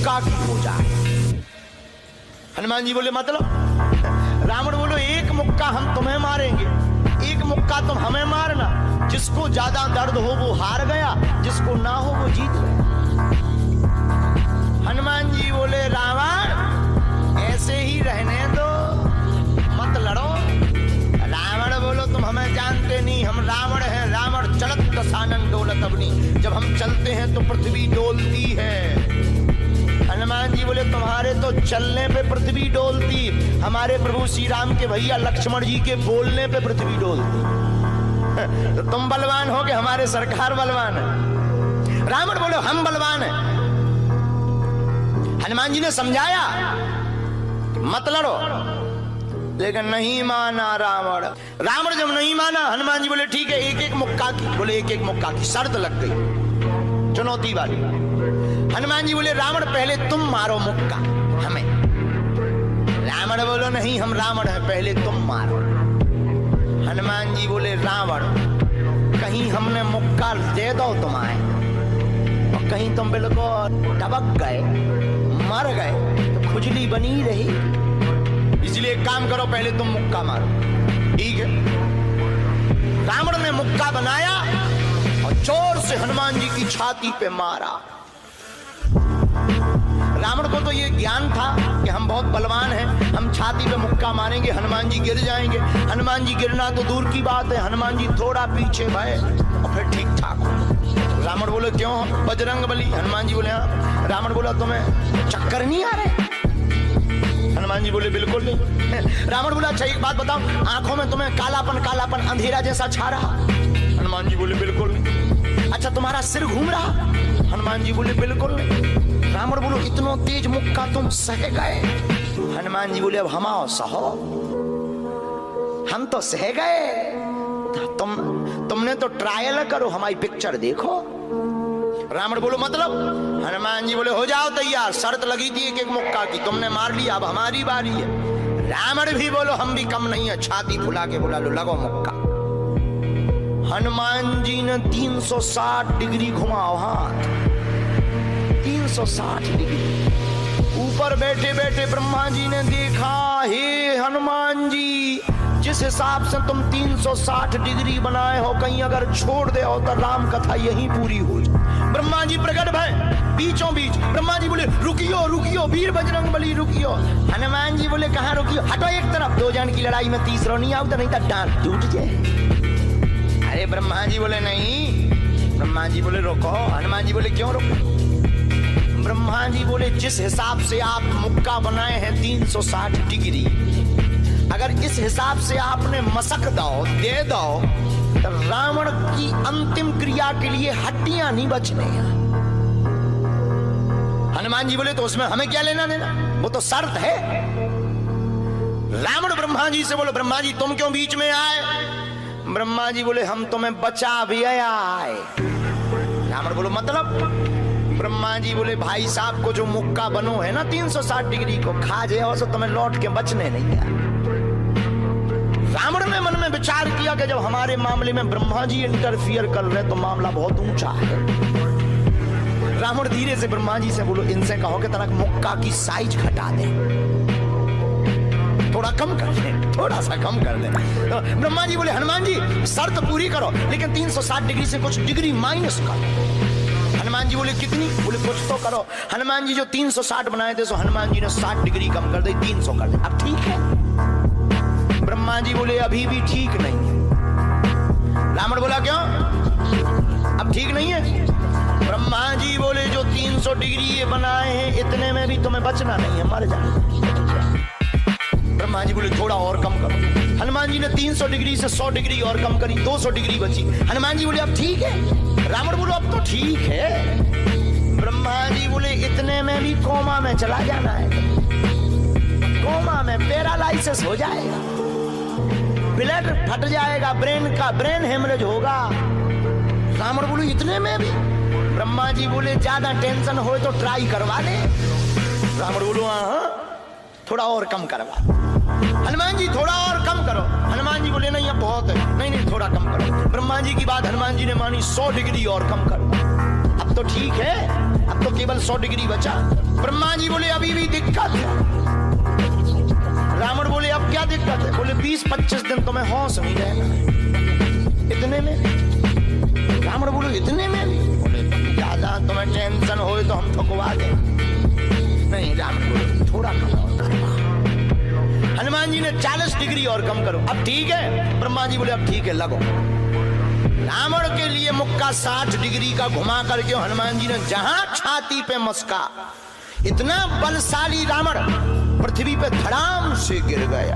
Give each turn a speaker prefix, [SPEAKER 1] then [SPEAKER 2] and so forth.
[SPEAKER 1] मुक्का की हो जाए। हनुमान जी बोले मतलब? रावण बोलो एक मुक्का हम तुम्हें मारेंगे, एक मुक्का तुम हमें मारना। जिसको ज्यादा दर्द हो वो हार गया, जिसको ना हो वो जीत गया। हनुमान जी बोले रावण ऐसे ही रहने दो, मत लड़ो। रावण बोलो तुम हमें जानते नहीं, हम रावण हैं। रावण चलत दसानन डोलत अवनी, जब हम चलते हैं तो पृथ्वी डोलती है। हनुमान जी बोले तुम्हारे तो चलने पे पृथ्वी डोलती, हमारे प्रभु श्री राम के भैया लक्ष्मण जी के बोलने पे पृथ्वी डोलती। तो तुम बलवान हो कि हमारे सरकार बलवान है? रावण बोले हम बलवान हैं। हनुमान जी ने समझाया मत लड़ो, लेकिन नहीं माना रावण। रावण जब नहीं माना, हनुमान जी बोले ठीक है एक एक मुक्का की। बोले एक एक मुक्का की शर्त लग गई, चुनौती वाली। हनुमान जी बोले रावण पहले तुम मारो मुक्का हमें। रावण बोलो नहीं हम रावण हैं, पहले तुम मारो। हनुमान जी बोले रावण कहीं हमने मुक्का दे दो तुम्हें और कहीं तुम बिल्कुल टबक गए, मर गए तो खुजली बनी रही। इसलिए एक काम करो पहले तुम मुक्का मारो। ठीक है। रावण ने मुक्का बनाया और जोर से हनुमान जी की छाती पे मारा। रावण को तो ये ज्ञान था कि हम बहुत बलवान हैं, हम छाती पे मुक्का मारेंगे हनुमान जी गिर जाएंगे। हनुमान जी गिरना तो दूर की बात है, हनुमान जी थोड़ा पीछे भय और फिर ठीक ठाक हो। रावण बोले क्यों बजरंग बली? हनुमान जी बोले हाँ। रावण बोला तुम्हें चक्कर नहीं आ रहे? हनुमान जी बोले बिल्कुल नहीं। रावण बोला अच्छा एक बात बताओ, आंखों में तुम्हें कालापन कालापन अंधेरा जैसा छा रहा? हनुमान जी बोले बिल्कुल नहीं। अच्छा तुम्हारा सिर घूम रहा? हनुमान जी बोले बिल्कुल नहीं। रावण बोलो इतना तेज मुक्का तुम सह गए? हनुमान जी बोले अब हम आओ सहो, हम तो सह गए, तुमने तो ट्रायल करो, हमारी पिक्चर देखो। रावण बोलो मतलब? हनुमान जी बोले हो जाओ तैयार, शर्त लगी थी एक एक मुक्का की, तुमने मार लिया, अब हमारी बारी है। रावण भी बोलो हम भी कम नहीं है, छाती फुला के बोला लो लगो मुक्का। हनुमान जी ने 360 डिग्री घुमाओ हाथ, 360 डिग्री। ऊपर बैठे बैठे ब्रह्मा जी ने देखा, हे हनुमान जी जिस हिसाब से तुम 360 डिग्री बनाए हो, कहीं अगर छोड़ दे हो तो राम कथा यहीं पूरी हो जाए। ब्रह्मा जी प्रकट भय बीचों बीच। ब्रह्मा जी बोले रुकियो रुकियो वीर बजरंग बली रुकियो। हनुमान जी बोले कहाँ रुकियो? हटो एक तरफ, दो जन की लड़ाई में तीसरा नहीं आओ तो नहीं तो डांट टूट जाए। अरे ब्रह्मा जी बोले नहीं। ब्रह्मा जी बोले रोको। हनुमान जी बोले क्यों रोको? ब्रह्मा जी बोले जिस हिसाब से आप मुक्का बनाए हैं 360 डिग्री, अगर इस हिसाब से आपने मसक दो दे दो तो रावण की अंतिम क्रिया के लिए हड्डियां नहीं बचने। हनुमान जी बोले तो उसमें हमें क्या लेना देना, वो तो शर्त है। रावण ब्रह्मा जी से बोले ब्रह्मा जी तुम क्यों बीच में आए? ब्रह्मा जी बोले हम तुम्हें बचा भी आए। रावण बोलो मतलब? ब्रह्मा जी बोले भाई साहब को जो मुक्का बनो है ना 360 डिग्री को, खा जाओ तो तुम्हें लौट के बचने नहीं है। रावण ने मन में विचार किया कि जब हमारे मामले में ब्रह्मा जी इंटरफियर कर रहे तो मामला बहुत ऊंचा है। रावण धीरे से ब्रह्मा जी से बोलो इनसे कहो कि तनक मुक्का की साइज घटा दे, थोड़ा कम कर दे, थोड़ा सा कम कर दे। तो ब्रह्मा जी बोले हनुमान जी शर्त पूरी करो, लेकिन 360 डिग्री से कुछ डिग्री माइनस करो। हनुमान जी बोले कितनी? बोले कुछ तो करो। हनुमान जी जो 360 बनाए थे सो हनुमान जी ने 60 डिग्री कम कर दी, 300 कर दे। अब ठीक है? ब्रह्मा जी बोले अभी भी ठीक नहीं है। रावण बोला क्यों अब ठीक नहीं है? ब्रह्मा जी बोले जो 300 डिग्री ये बनाए हैं इतने में भी तुम्हें बचना नहीं है, मर जाना। ब्रह्मा जी बोले थोड़ा और कम करो। हनुमान जी ने 300 डिग्री से 100 डिग्री और कम करी, 200 डिग्री बची। हनुमान जी बोले अब ठीक है? रावण बोलो अब तो ठीक है। ब्रह्मा जी बोले इतने में भी कोमा में चला जाना है, कोमा में पैरालाइसिस हो जाएगा, ब्लड फट जाएगा, ब्रेन हेमरेज होगा। रावण बोले इतने में भी? ब्रह्मा जी बोले ज्यादा टेंशन हो तो ट्राई करवा ले। रावण बोलो हाँ थोड़ा और कम करवा। हनुमान जी थोड़ा और कम करो। हनुमान जी बोले नहीं अब बहुत है, नहीं नहीं थोड़ा कम करो। ब्रह्मा जी की बात हनुमान जी ने मानी, 100 डिग्री और कम करो। अब तो ठीक है, अब तो केवल 100 डिग्री बचा। ब्रह्मा जी बोले अभी भी दिक्कत है। रावण बोले अब क्या दिक्कत है? बोले 20-25 दिन तो मैं होश नहीं रहना। इतने में? रावण बोले इतने में भी? बोले ज्यादा तुम्हें टेंशन हो तो हम ठुकवा दें। नहीं, रावण बोले थोड़ा कम और करो। हनुमान जी ने 40 डिग्री और कम करो। अब ठीक है? ब्रह्मा जी बोले अब ठीक है, लगो। रावण के लिए मुक्का 60 डिग्री का घुमा करके हनुमान जी ने जहां छाती पे मस्का, इतना बलशाली रावण पृथ्वी पे धड़ाम से गिर गया।